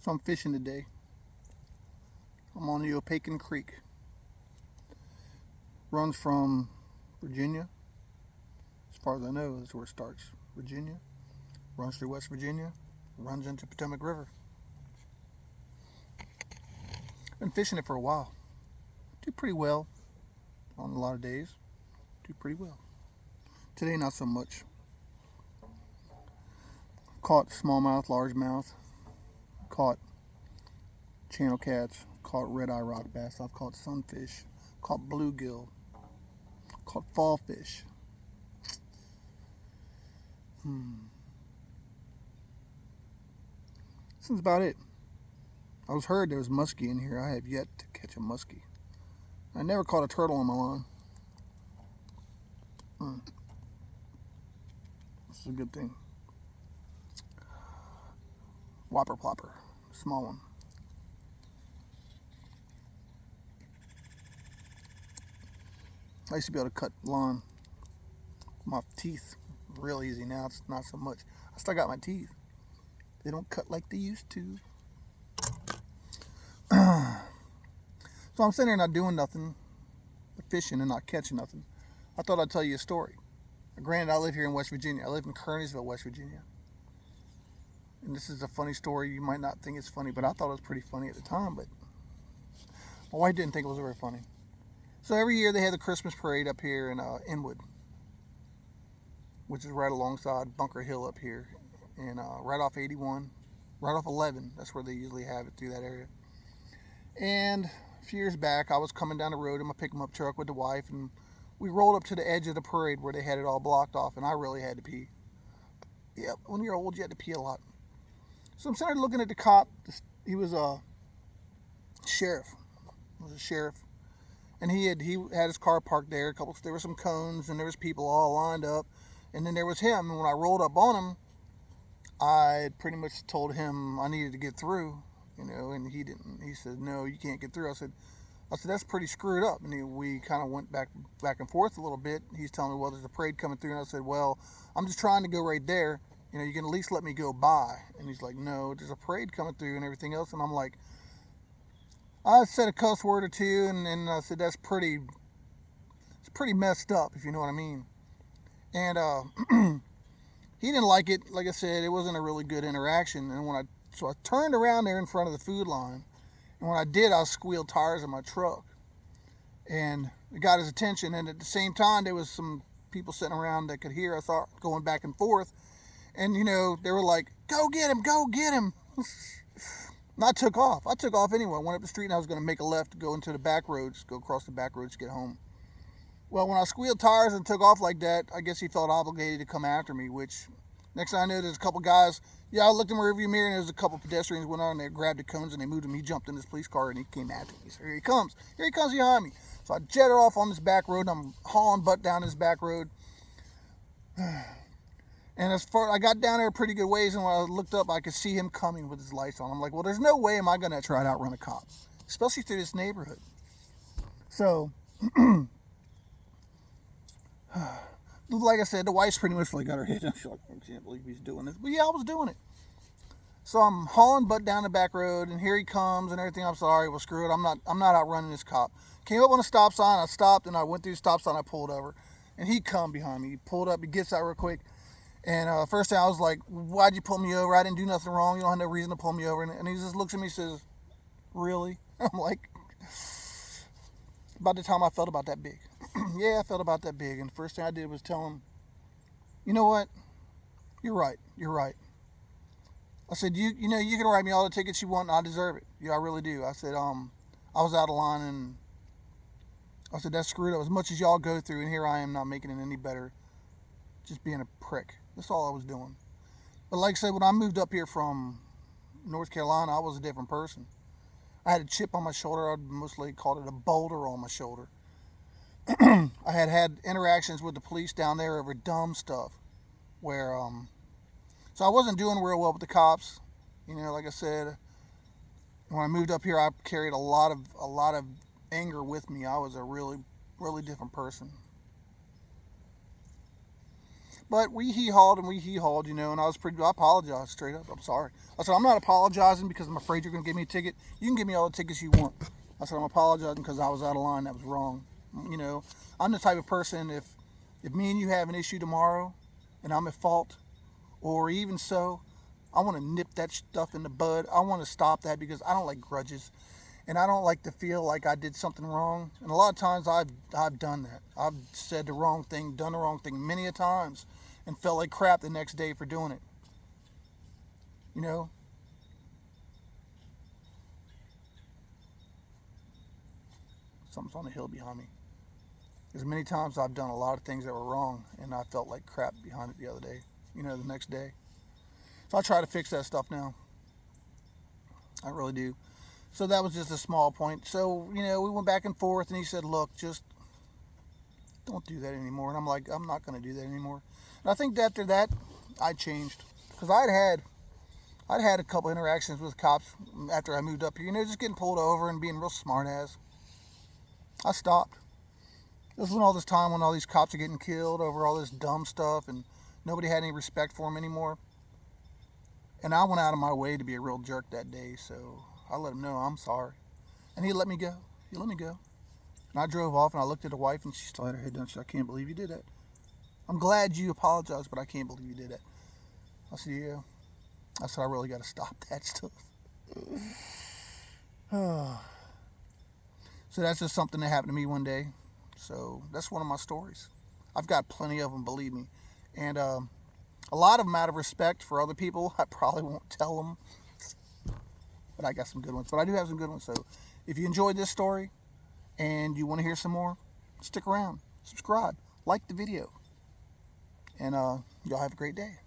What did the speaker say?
So I'm fishing today. I'm on the Opakin Creek. Runs from Virginia, as far as I know, is where it starts. Virginia, runs through West Virginia, runs into Potomac River. Been fishing it for a while. Do pretty well on a lot of days. Do pretty well. Today, not so much. Caught smallmouth, largemouth. Caught channel cats. Caught red eye rock bass. I've caught sunfish. Caught bluegill. Caught fall fish. That's about it. I was heard there was muskie in here. I have yet to catch a muskie. I never caught a turtle on my line. This is a good thing. Whopper plopper. Small one. I used to be able to cut line with my teeth real easy. Now it's not so much. I still got my teeth. They don't cut like they used to. So I'm sitting there not doing nothing, fishing and not catching nothing. I thought I'd tell you a story. Granted, I live here in West Virginia. I live in Kearneysville, West Virginia. And this is a funny story. You might not think it's funny, but I thought it was pretty funny at the time. But my wife didn't think it was very funny. So every year they have the Christmas parade up here in Inwood, which is right alongside Bunker Hill up here, and right off 81, right off 11. That's where they usually have it, through that area. And a few years back, I was coming down the road in my pick-em-up truck with the wife, and we rolled up to the edge of the parade where they had it all blocked off, and I really had to pee. Yep, when you're old, you had to pee a lot. So I'm sitting there looking at the cop. He was a sheriff. And he had his car parked there. There were some cones, and there was people all lined up, and then there was him. And when I rolled up on him, I pretty much told him I needed to get through, and he didn't. He said, "No, you can't get through." I said, that's pretty screwed up. And we kind of went back and forth a little bit. He's telling me, well, there's a parade coming through, and I said, well, I'm just trying to go right there. You can at least let me go by. And he's like, no, there's a parade coming through and everything else. And I'm like, I said a cuss word or two, and I said, it's pretty messed up, if you know what I mean. And he didn't like it. Like I said, it wasn't a really good interaction. And so I turned around there in front of the food line, and when I did, I squealed tires in my truck, and it got his attention. And at the same time, there was some people sitting around that could hear us going back and forth, and they were like, "Go get him! Go get him!" And I took off. Anyway. I went up the street, and I was going to make a left to go into the back roads, go across the back roads to get home. Well, when I squealed tires and took off like that, I guess he felt obligated to come after me, which, next thing I know, there's a couple guys. Yeah, I looked in my rearview mirror, and there was a couple pedestrians went on there, grabbed the cones, and they moved him. He jumped in his police car, and he came after me. So here he comes behind me. So I jetted off on this back road, and I'm hauling butt down this back road. And I got down there a pretty good ways, and when I looked up, I could see him coming with his lights on. I'm like, well, there's no way am I going to try to outrun a cop, especially through this neighborhood. So, like I said, the wife's pretty much got her head down. She's like, I can't believe he's doing this. But yeah, I was doing it. So I'm hauling butt down the back road, and here he comes and everything. I'm sorry, well, screw it. I'm not outrunning this cop. Came up on a stop sign. I stopped, and I went through the stop sign. I pulled over, and he come behind me. He pulled up. He gets out real quick. And first thing I was like, why'd you pull me over? I didn't do nothing wrong. You don't have no reason to pull me over. And he just looks at me and says, really? I'm like, about the time I felt about that big. Yeah, I felt about that big. And the first thing I did was tell him, you know what? You're right. I said, you can write me all the tickets you want, and I deserve it. Yeah, I really do. I said, I was out of line, and I said, that's screwed up. As much as y'all go through, and here I am not making it any better, just being a prick. That's all I was doing. But like I said, when I moved up here from North Carolina, I was a different person. I had a chip on my shoulder. I'd mostly called it a boulder on my shoulder. I had interactions with the police down there over dumb stuff, where so I wasn't doing real well with the cops. Like I said, when I moved up here, I carried a lot of anger with me. I was a really, really different person. But we hee-hawed and we hee-hawed, you know, and I apologized straight up. I'm sorry. I said, I'm not apologizing because I'm afraid you're going to give me a ticket. You can give me all the tickets you want. I said, I'm apologizing because I was out of line. That was wrong. You know, I'm the type of person, if me and you have an issue tomorrow and I'm at fault, or even so, I want to nip that stuff in the bud. I want to stop that because I don't like grudges. And I don't like to feel like I did something wrong. And a lot of times I've done that. I've said the wrong thing, done the wrong thing many a times, and felt like crap the next day for doing it. You know? Something's on the hill behind me. There's many times I've done a lot of things that were wrong, and I felt like crap behind it the other day. You know, the next day. So I try to fix that stuff now. I really do. So that was just a small point. So, you know, we went back and forth, and he said, look, just don't do that anymore. And I'm like, I'm not going to do that anymore. And I think after that, I changed. Because I'd had a couple interactions with cops after I moved up here. You know, just getting pulled over and being real smart ass. I stopped. This was when all this time when all these cops are getting killed over all this dumb stuff, and nobody had any respect for them anymore. And I went out of my way to be a real jerk that day, so I let him know I'm sorry. And he let me go. He let me go. And I drove off, and I looked at the wife, and she still had her head down. She said, I can't believe you did that. I'm glad you apologized, but I can't believe you did that. I said, yeah. I said, I really got to stop that stuff. So that's just something that happened to me one day. So that's one of my stories. I've got plenty of them, believe me. And a lot of them out of respect for other people. I probably won't tell them. But I got some good ones. But I do have some good ones. So if you enjoyed this story and you want to hear some more, stick around. Subscribe. Like the video. And y'all have a great day.